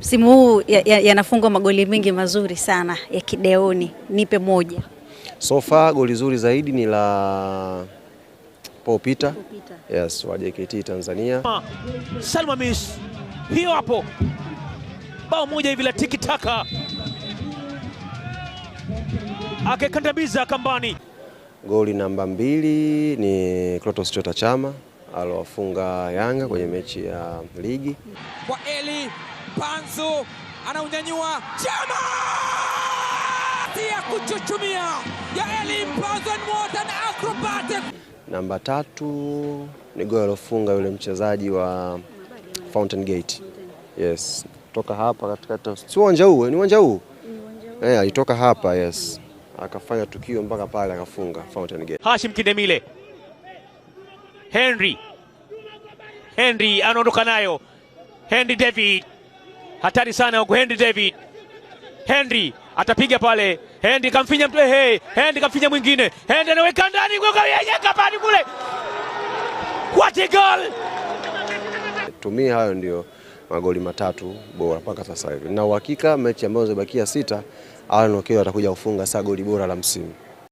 Msimu huu yanafungwa magoli mengi mazuri sana ya kideoni. Nipe moja. So far goli zuri zaidi ni la Paul Peter. Yes, wa JKT Tanzania. Salma Miss. Hiyo hapo. Bao moja hivi la tiki taka. Akekandamiza kambani. Goli namba 2 ni Clatous Chota Chama alowafunga Yanga kwenye mechi ya ligi. Kwa Eli Panzu anaunyanyua Chama! Tia kuchuchumia ya Eli Panzu and what an acrobatic. Namba 3 ni goli alofunga yule mchezaji wa Fountain Gate. Yes, toka hapa katika si uwanja huu, ni uwanja huu. Alitoka hapa, yes. Akafanya tukio mpaka pale akafunga Fountain Gate. Hashim Kidemile. Henry anaondoka nayo. Henry David. Hatari sana huko Henry David. Henry atapiga pale. Henry kamfinya mtu Henry kamfinya mwingine. Henry anaweka ndani kwa yeye kapani kule. What a goal! Tumia hayo ndio magoli 3 bora mpaka sasa hivi. Na uhakika mechi ambazo zimebakia 6 Alan Okello atakuja kufunga goli bora la msimu.